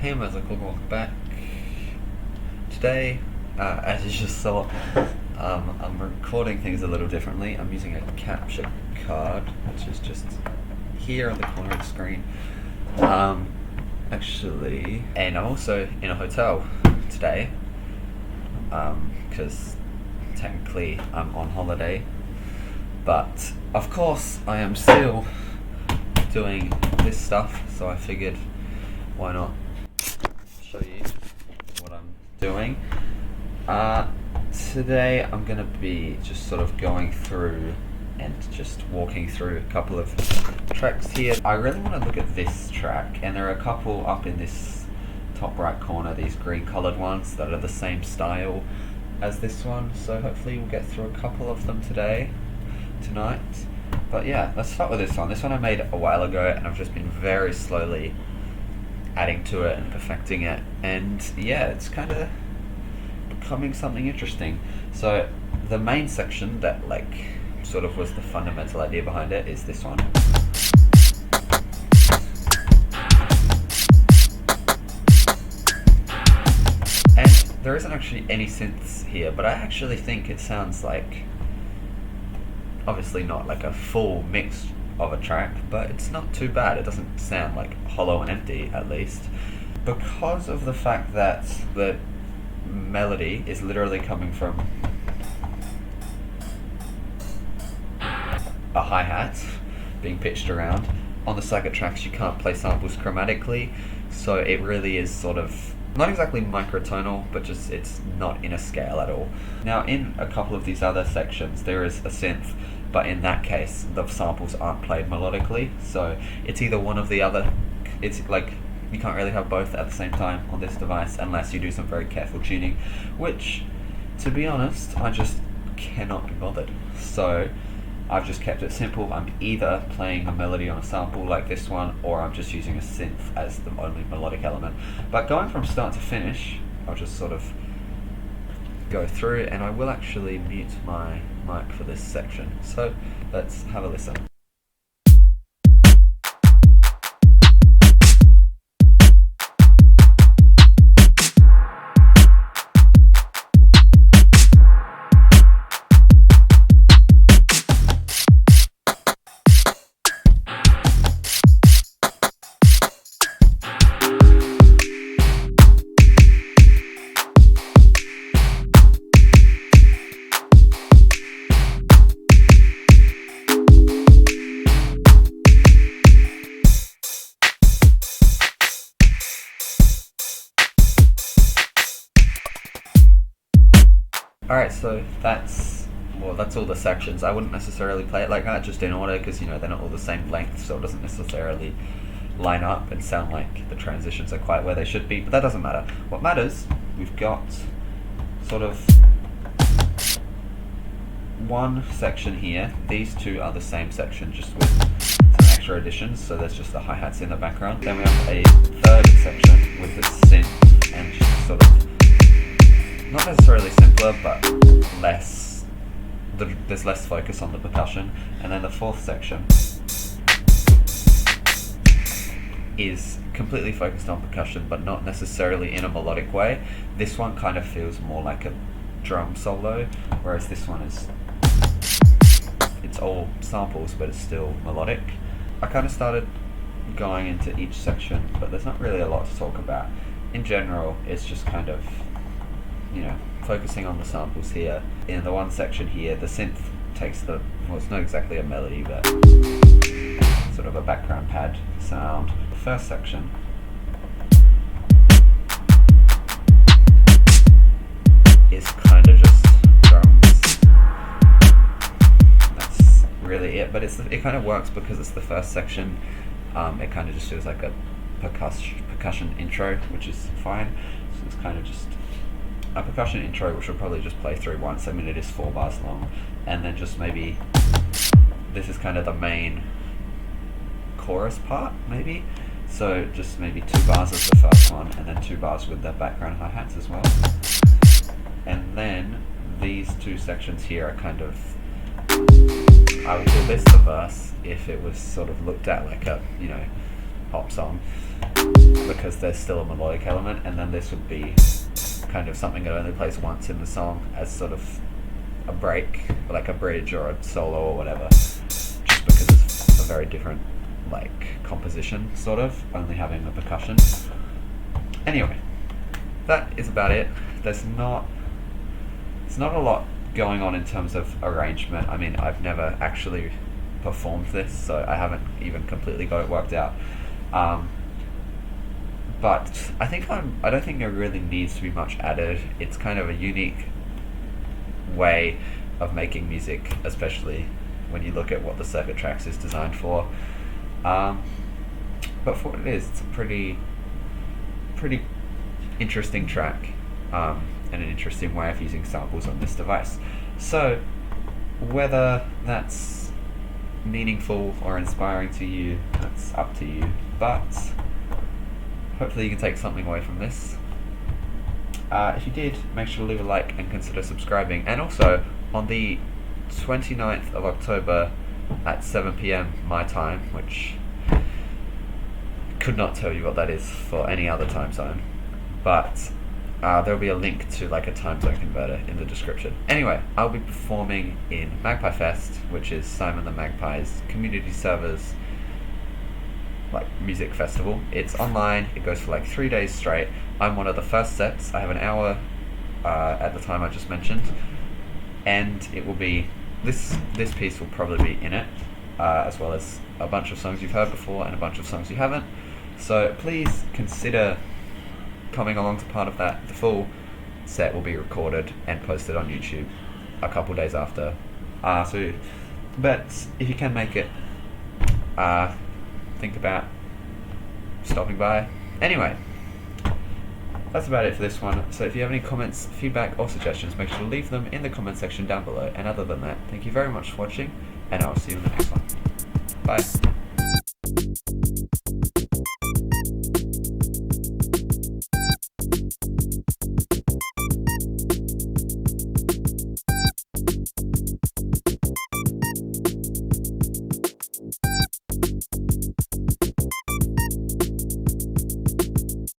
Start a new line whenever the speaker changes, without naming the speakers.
Hey Musical, welcome back. Today, as you just saw, I'm recording things a little differently. I'm using a capture card, which is just here on the corner of the screen. Actually, and I'm also in a hotel today, because technically I'm on holiday, but of course I am still doing this stuff, so I figured why not show you what I'm doing. Today I'm going to be just sort of going through and just walking through a couple of tracks here. I really want to look at this track, and there are a couple up in this top right corner, these green coloured ones that are the same style as this one, so hopefully we'll get through a couple of them tonight. But yeah, let's start with this one. This one I made a while ago, and I've just been very slowly adding to it and perfecting it, and yeah, it's kind of becoming something interesting. So the main section that sort of was the fundamental idea behind it is this one. And there isn't actually any synths here, but I actually think it sounds like, obviously not like a full mix of a track, but it's not too bad. It doesn't sound like hollow and empty, at least, because of the fact that the melody is literally coming from a hi-hat being pitched around. On the circuit tracks you can't play samples chromatically, so it really is sort of not exactly microtonal, but just it's not in a scale at all. Now in a couple of these other sections there is a synth, but in that case the samples aren't played melodically, so it's either one or the other. It's like you can't really have both at the same time on this device unless you do some very careful tuning, which, to be honest, I just cannot be bothered. So I've just kept it simple. I'm either playing a melody on a sample like this one, or I'm just using a synth as the only melodic element. But going from start to finish, I'll just sort of go through, and I will actually mute my mic for this section. So let's have a listen. Alright, so that's all the sections. I wouldn't necessarily play it like that, just in order, because they're not all the same length, so it doesn't necessarily line up and sound like the transitions are quite where they should be, but that doesn't matter. What matters, we've got sort of one section here. These two are the same section, just with some extra additions, so there's just the hi-hats in the background. Then we have a third section with the synth, and just sort of not necessarily simpler, but there's less focus on the percussion. And then the fourth section is completely focused on percussion, but not necessarily in a melodic way. This one kind of feels more like a drum solo, whereas this one it's all samples, but it's still melodic. I kind of started going into each section, but there's not really a lot to talk about. In general, it's just kind of focusing on the samples here. In the one section here, the synth takes it's not exactly a melody, but sort of a background pad sound. The first section is kind of just drums. That's really it, but it kind of works because it's the first section. It kind of just feels like a percussion intro, which is fine. So it's kind of just a percussion intro, which will probably just play through once. I mean, it is 4 bars long, and then just maybe this is kind of the main chorus part, maybe. So just maybe 2 bars as the first one, and then 2 bars with the background hi-hats as well. And then these 2 sections here are kind of, I would call this the verse if it was sort of looked at like a pop song, because there's still a melodic element, and then this would be kind of something that only plays once in the song as sort of a break, like a bridge or a solo or whatever, just because it's a very different like composition, sort of, only having the percussion. Anyway, that is about it. There's not a lot going on in terms of arrangement. I mean, I've never actually performed this, so I haven't even completely got it worked out. But I don't think there really needs to be much added. It's kind of a unique way of making music, especially when you look at what the Circuit Tracks is designed for. But for what it is, it's a pretty interesting track, and an interesting way of using samples on this device. So whether that's meaningful or inspiring to you, that's up to you, but hopefully you can take something away from this. If you did, make sure to leave a like and consider subscribing. And also, on the 29th of October at 7 PM my time, which could not tell you what that is for any other time zone, but there'll be a link to like a time zone converter in the description. Anyway, I'll be performing in Magpie Fest, which is Simon the Magpie's community servers like music festival. It's online, it goes for like 3 days straight. I'm one of the first sets. I have an hour at the time I just mentioned, and it will be this piece will probably be in it, as well as a bunch of songs you've heard before and a bunch of songs you haven't. So please consider coming along to part of that. The full set will be recorded and posted on YouTube a couple days after. But if you can make it, think about stopping by. Anyway, that's about it for this one. So if you have any comments, feedback or suggestions, make sure to leave them in the comment section down below. And other than that, thank you very much for watching, and I'll see you in the next one. Bye.